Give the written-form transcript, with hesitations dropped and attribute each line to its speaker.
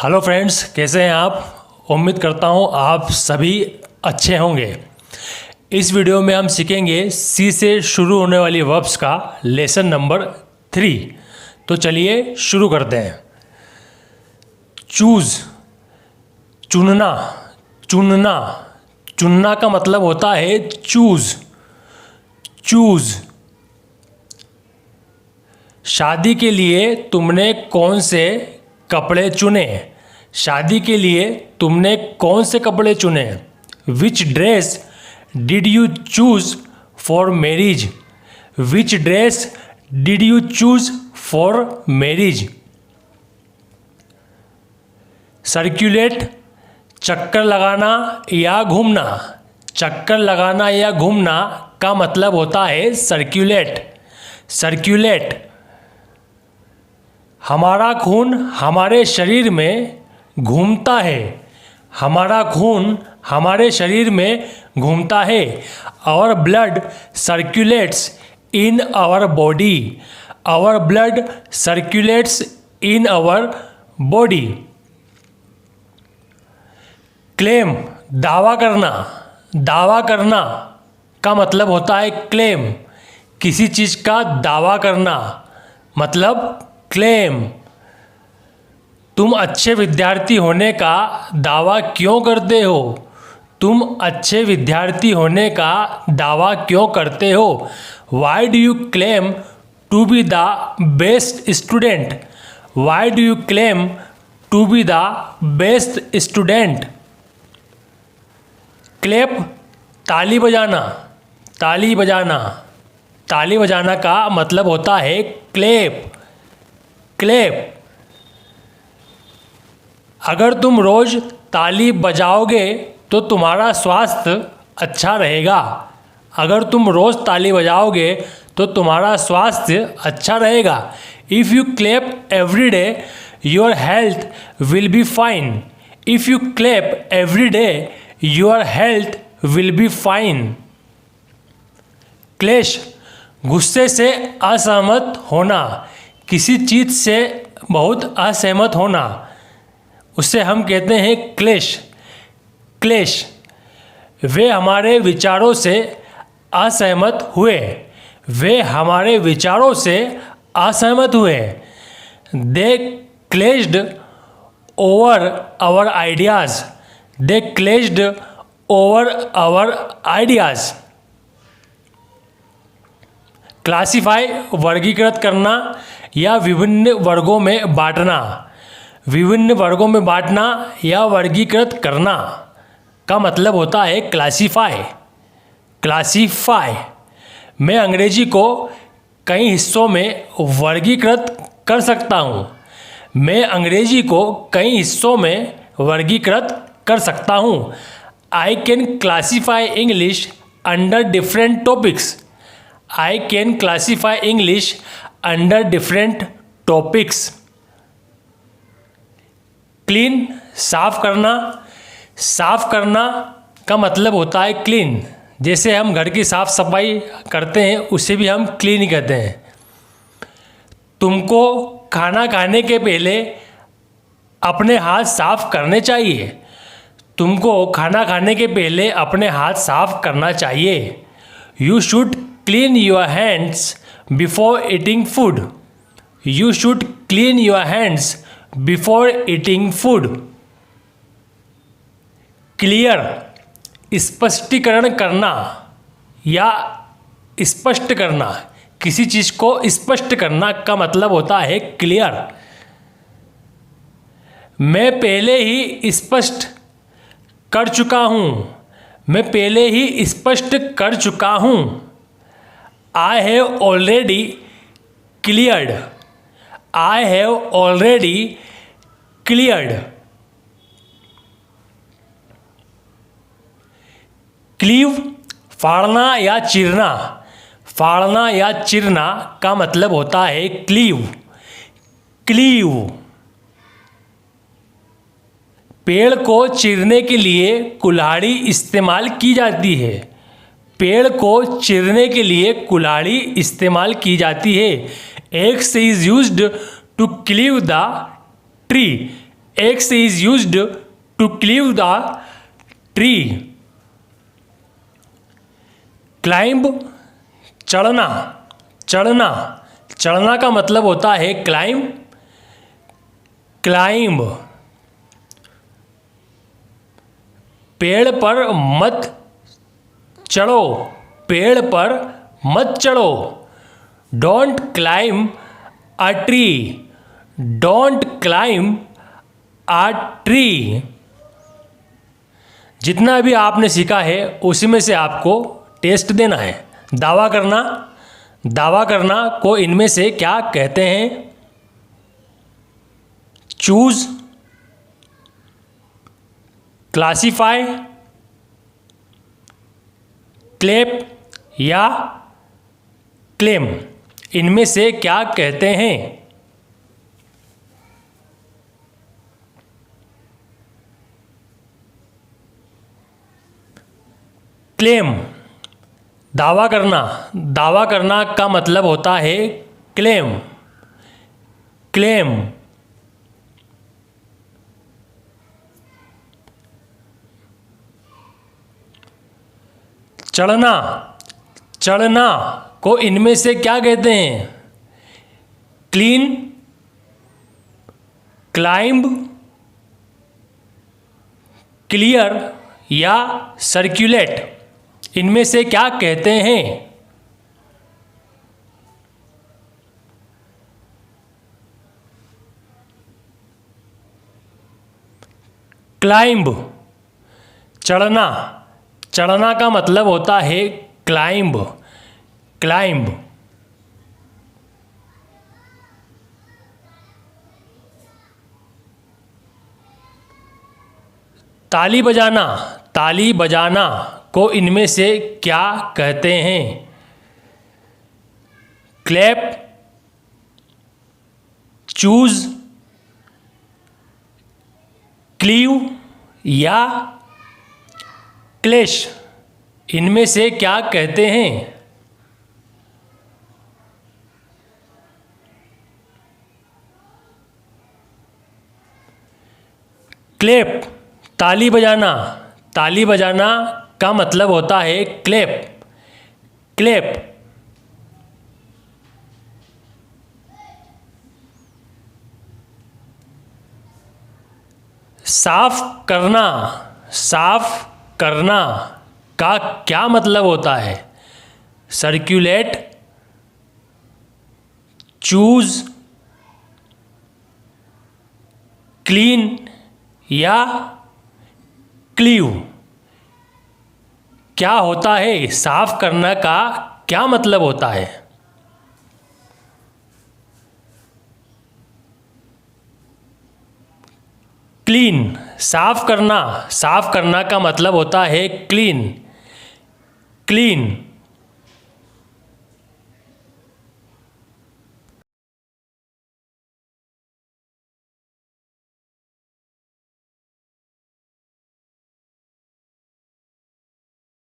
Speaker 1: Hello friends, कैसे हैं आप। उम्मीद करता हूं आप सभी अच्छे होंगे। इस वीडियो में हम सीखेंगे सी से शुरू होने वाली वर्ब्स का लेसन नंबर 3। तो चलिए शुरू करते हैं। चूज़, चुनना। चुनना, चुनना का मतलब होता है चूज़। चूज़। शादी के लिए तुमने कौन से कपड़े चुने। शादी के लिए तुमने कौन से कपड़े चुने। Which dress did you choose for marriage. Which dress did you choose for marriage. Circulate, चक्कर लगाना या घूमना। चक्कर लगाना या घूमना का मतलब होता है सर्कुलेट। सर्कुलेट। हमारा खून हमारे शरीर में घूमता है। हमारा खून हमारे शरीर में घूमता है। Our blood circulates in our body. Our blood circulates in our body. Claim, दावा करना। दावा करना का मतलब होता है क्लेम। किसी चीज़ का दावा करना मतलब क्लेम। तुम अच्छे विद्यार्थी होने का दावा क्यों करते हो। तुम अच्छे विद्यार्थी होने का दावा क्यों करते हो। Why do you claim to be the best student. Why do you claim to be the best student. Clap, ताली बजाना। ताली बजाना। ताली बजाना का मतलब होता है क्लैप। क्लैप। अगर तुम रोज ताली बजाओगे तो तुम्हारा स्वास्थ्य अच्छा रहेगा। अगर तुम रोज ताली बजाओगे तो तुम्हारा स्वास्थ्य अच्छा रहेगा। If you clap every day your health will be fine. If you clap every day your health will be fine. क्लेश, गुस्से से असहमत होना। किसी चीज़ से बहुत असहमत होना उससे हम कहते हैं क्लेश। क्लेश। वे हमारे विचारों से असहमत हुए। वे हमारे विचारों से असहमत हुए। They clashed over our ideas. They clashed over our ideas. Classify, वर्गीकृत करना या विभिन्न वर्गों में बांटना। विभिन्न वर्गों में बांटना या वर्गीकृत करना का मतलब होता है क्लासिफाई। क्लासिफाई। मैं अंग्रेजी को कई हिस्सों में वर्गीकृत कर सकता हूँ। मैं अंग्रेजी को कई हिस्सों में वर्गीकृत कर सकता हूँ। I can classify English under different topics. I can classify English under different topics. Clean, साफ करना। साफ करना का मतलब होता है क्लीन। जैसे हम घर की साफ सफाई करते हैं उसे भी हम क्लीन ही कहते हैं। तुमको खाना खाने के पहले अपने हाथ साफ करने चाहिए। तुमको खाना खाने के पहले अपने हाथ साफ करना चाहिए। You should clean your hands before eating food. You should clean your hands before eating food. Clear, स्पष्टीकरण करना या स्पष्ट करना। किसी चीज़ को स्पष्ट करना का मतलब होता है क्लियर। मैं पहले ही स्पष्ट कर चुका हूँ। मैं पहले ही स्पष्ट कर चुका हूँ। I have already cleared. I have already cleared. Cleave, फाड़ना या चीरना। फाड़ना या चीरना का मतलब होता है क्लीव। क्लीव। पेड़ को चीरने के लिए कुल्हाड़ी इस्तेमाल की जाती है। पेड़ को चीरने के लिए कुल्हाड़ी इस्तेमाल की जाती है। Axe is used to cleave the tree. Axe is used to cleave the tree. Climb चढ़ना, चढ़ना, चढ़ना का मतलब होता है क्लाइंब, क्लाइंब। पेड़ पर मत चढ़ो, पेड़ पर मत चढ़ो। Don't climb a tree, don't climb a tree. जितना भी आपने सीखा है उसी में से आपको टेस्ट देना है। दावा करना, दावा करना को इनमें से क्या कहते हैं? चूज, क्लासीफाई, क्लेप या क्लेम, इनमें से क्या कहते हैं? क्लेम, दावा करना, दावा करना का मतलब होता है क्लेम, क्लेम। चढ़ना, चढ़ना को इनमें से क्या कहते हैं? क्लीन, क्लाइंब, क्लियर या सर्कुलेट, इनमें से क्या कहते हैं? क्लाइंब, चढ़ना, चढ़ना का मतलब होता है क्लाइंब, क्लाइंब। ताली बजाना, ताली बजाना को इनमें से क्या कहते हैं? क्लैप, चूज, क्लीव या क्लैश, इनमें से क्या कहते हैं? क्लैप, ताली बजाना, ताली बजाना का मतलब होता है क्लैप, क्लैप। साफ करना, साफ करना का क्या मतलब होता है? सर्कुलेट, चूज, क्लीन या क्लीव, क्या होता है? साफ करना का क्या मतलब होता है? क्लीन, साफ करना, साफ करना का मतलब होता है क्लीन, क्लीन।